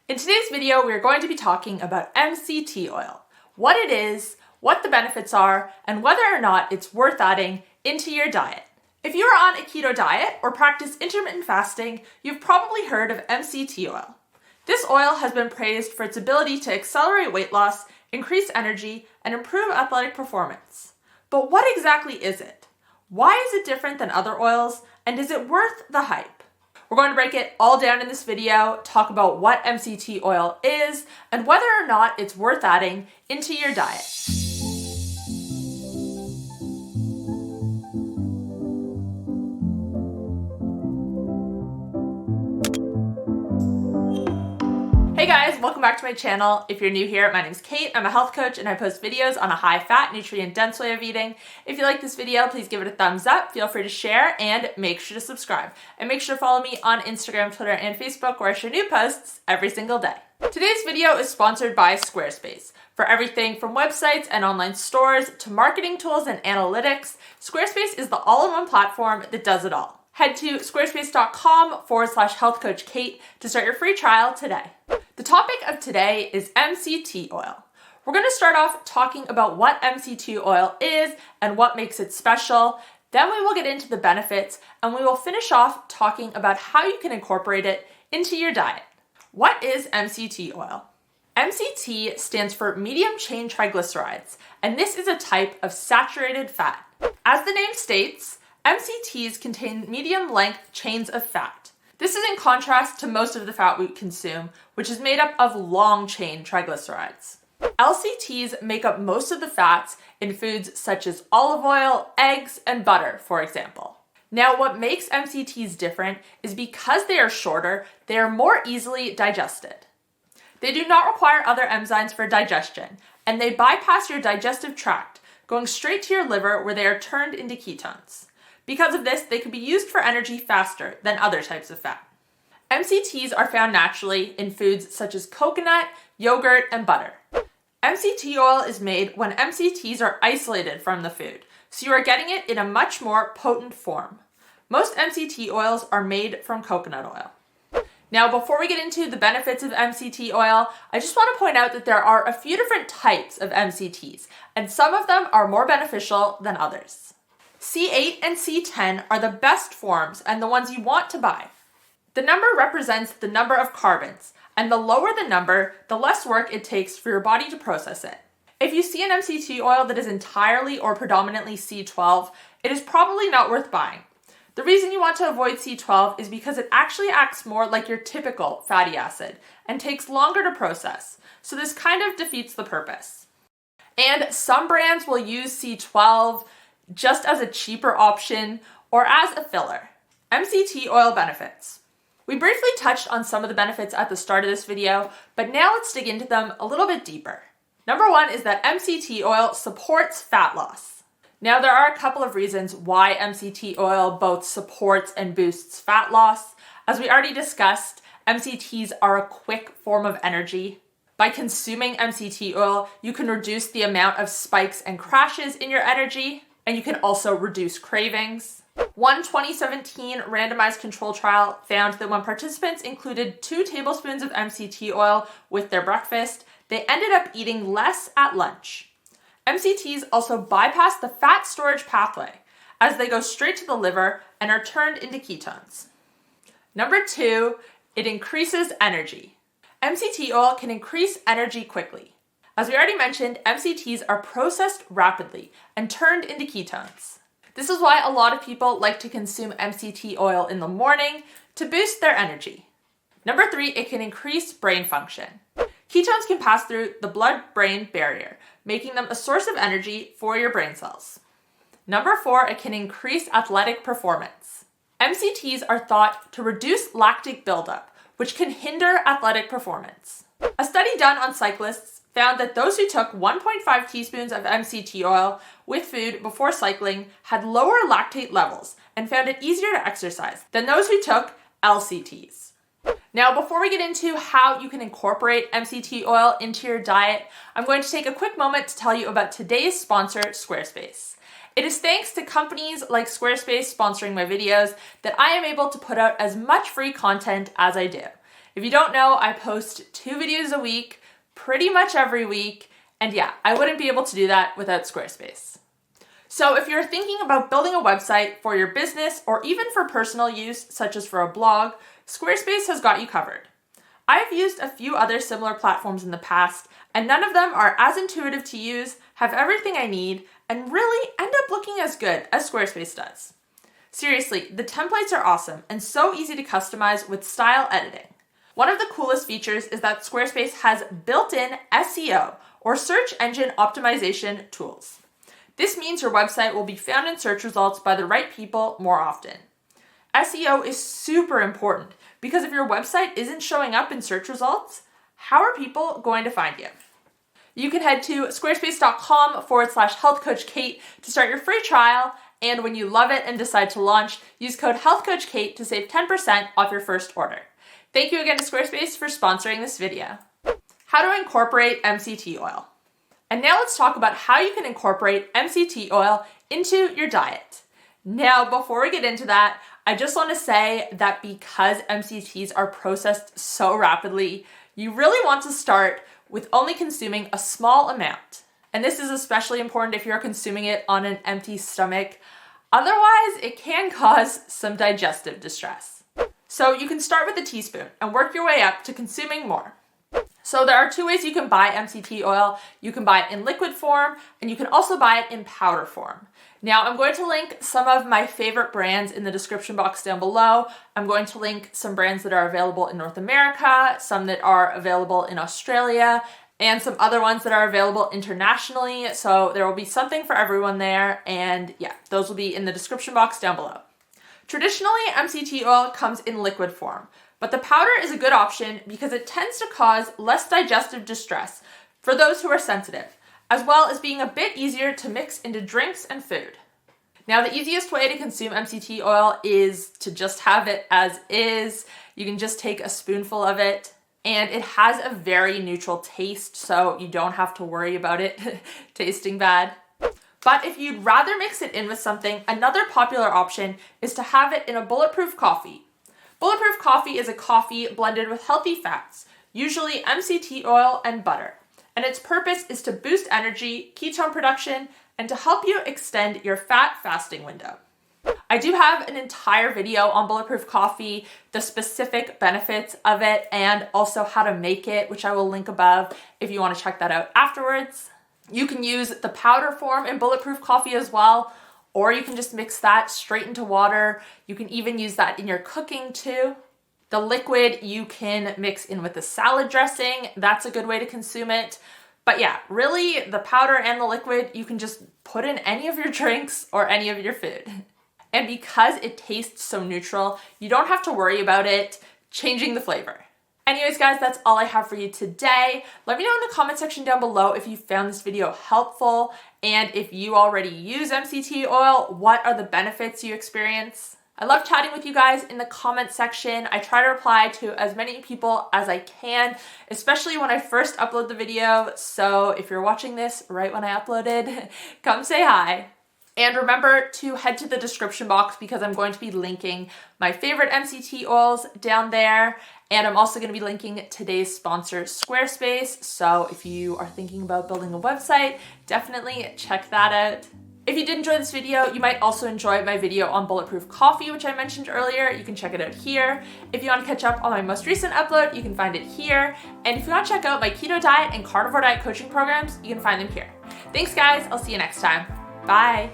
In today's video, we are going to be talking about MCT oil, what it is, what the benefits are, and whether or not it's worth adding into your diet. If you are on a keto diet or practice intermittent fasting, you've probably heard of MCT oil. This oil has been praised for its ability to accelerate weight loss, increase energy, and improve athletic performance. But what exactly is it? Why is it different than other oils, and is it worth the hype? We're going to break it all down in this video, talk about what MCT oil is, and whether or not it's worth adding into your diet. Hey guys, welcome back to my channel. If you're new here, my name's Kate. I'm a health coach and I post videos on a high-fat, nutrient-dense way of eating. If you like this video, please give it a thumbs up, feel free to share, and make sure to subscribe. And make sure to follow me on Instagram, Twitter, and Facebook, where I share new posts every single day. Today's video is sponsored by Squarespace. For everything from websites and online stores to marketing tools and analytics, Squarespace is the all-in-one platform that does it all. Head to squarespace.com/healthcoachkate to start your free trial today. The topic of today is MCT oil. We're going to start off talking about what MCT oil is and what makes it special. Then we will get into the benefits and we will finish off talking about how you can incorporate it into your diet. What is MCT oil? MCT stands for medium chain triglycerides, and this is a type of saturated fat. As the name states, MCTs contain medium-length chains of fat. This is in contrast to most of the fat we consume, which is made up of long-chain triglycerides. LCTs make up most of the fats in foods such as olive oil, eggs, and butter, for example. Now, what makes MCTs different is because they are shorter, they are more easily digested. They do not require other enzymes for digestion, and they bypass your digestive tract, going straight to your liver where they are turned into ketones. Because of this, they can be used for energy faster than other types of fat. MCTs are found naturally in foods such as coconut, yogurt, and butter. MCT oil is made when MCTs are isolated from the food, so you are getting it in a much more potent form. Most MCT oils are made from coconut oil. Now, before we get into the benefits of MCT oil, I just want to point out that there are a few different types of MCTs, and some of them are more beneficial than others. C8 and C10 are the best forms and the ones you want to buy. The number represents the number of carbons, and the lower the number, the less work it takes for your body to process it. If you see an MCT oil that is entirely or predominantly C12, it is probably not worth buying. The reason you want to avoid C12 is because it actually acts more like your typical fatty acid and takes longer to process, so this kind of defeats the purpose. And some brands will use C12 just as a cheaper option or as a filler. MCT oil benefits. We briefly touched on some of the benefits at the start of this video, but now let's dig into them a little bit deeper. Number one is that MCT oil supports fat loss. Now, there are a couple of reasons why MCT oil both supports and boosts fat loss. As we already discussed, MCTs are a quick form of energy. By consuming MCT oil, you can reduce the amount of spikes and crashes in your energy, and you can also reduce cravings. One 2017 randomized control trial found that when participants included 2 tablespoons of MCT oil with their breakfast, they ended up eating less at lunch. MCTs also bypass the fat storage pathway as they go straight to the liver and are turned into ketones. Number 2, it increases energy. MCT oil can increase energy quickly. As we already mentioned, MCTs are processed rapidly and turned into ketones. This is why a lot of people like to consume MCT oil in the morning to boost their energy. Number 3, it can increase brain function. Ketones can pass through the blood-brain barrier, making them a source of energy for your brain cells. Number 4, it can increase athletic performance. MCTs are thought to reduce lactic buildup, which can hinder athletic performance. A study done on cyclists found that those who took 1.5 teaspoons of MCT oil with food before cycling had lower lactate levels and found it easier to exercise than those who took LCTs. Now, before we get into how you can incorporate MCT oil into your diet, I'm going to take a quick moment to tell you about today's sponsor, Squarespace. It is thanks to companies like Squarespace sponsoring my videos that I am able to put out as much free content as I do. If you don't know, I post 2 videos a week, pretty much every week, and yeah, I wouldn't be able to do that without Squarespace. So if you're thinking about building a website for your business or even for personal use, such as for a blog, Squarespace has got you covered. I've used a few other similar platforms in the past, and none of them are as intuitive to use, have everything I need, and really end up looking as good as Squarespace does. Seriously, the templates are awesome and so easy to customize with style editing. One of the coolest features is that Squarespace has built-in SEO, or search engine optimization tools. This means your website will be found in search results by the right people more often. SEO is super important because if your website isn't showing up in search results, how are people going to find you? You can head to squarespace.com/healthcoachkate to start your free trial, and when you love it and decide to launch, use code healthcoachkate to save 10% off your first order. Thank you again to Squarespace for sponsoring this video. How to incorporate MCT oil. And now let's talk about how you can incorporate MCT oil into your diet. Now, before we get into that, I just want to say that because MCTs are processed so rapidly, you really want to start with only consuming a small amount. And this is especially important if you're consuming it on an empty stomach. Otherwise, it can cause some digestive distress. So you can start with a teaspoon and work your way up to consuming more. So there are 2 ways you can buy MCT oil. You can buy it in liquid form, and you can also buy it in powder form. Now, I'm going to link some of my favorite brands in the description box down below. I'm going to link some brands that are available in North America, some that are available in Australia, and some other ones that are available internationally. So there will be something for everyone there, and yeah, those will be in the description box down below. Traditionally, MCT oil comes in liquid form, but the powder is a good option because it tends to cause less digestive distress for those who are sensitive, as well as being a bit easier to mix into drinks and food. Now, the easiest way to consume MCT oil is to just have it as is. You can just take a spoonful of it, and it has a very neutral taste, so you don't have to worry about it tasting bad. But if you'd rather mix it in with something, another popular option is to have it in a bulletproof coffee. Bulletproof coffee is a coffee blended with healthy fats, usually MCT oil and butter, and its purpose is to boost energy, ketone production, and to help you extend your fat fasting window. I do have an entire video on bulletproof coffee, the specific benefits of it, and also how to make it, which I will link above if you want to check that out afterwards. You can use the powder form in bulletproof coffee as well, or you can just mix that straight into water. You can even use that in your cooking too. The liquid you can mix in with the salad dressing. That's a good way to consume it. But yeah, really the powder and the liquid, you can just put in any of your drinks or any of your food. And because it tastes so neutral, you don't have to worry about it changing the flavor. Anyways, guys, that's all I have for you today. Let me know in the comment section down below if you found this video helpful, and if you already use MCT oil, what are the benefits you experience? I love chatting with you guys in the comment section. I try to reply to as many people as I can, especially when I first upload the video. So if you're watching this right when I uploaded, come say hi. And remember to head to the description box because I'm going to be linking my favorite MCT oils down there. And I'm also going to be linking today's sponsor, Squarespace. So if you are thinking about building a website, definitely check that out. If you did enjoy this video, you might also enjoy my video on bulletproof coffee, which I mentioned earlier. You can check it out here. If you want to catch up on my most recent upload, you can find it here. And if you want to check out my keto diet and carnivore diet coaching programs, you can find them here. Thanks, guys. I'll see you next time. Bye.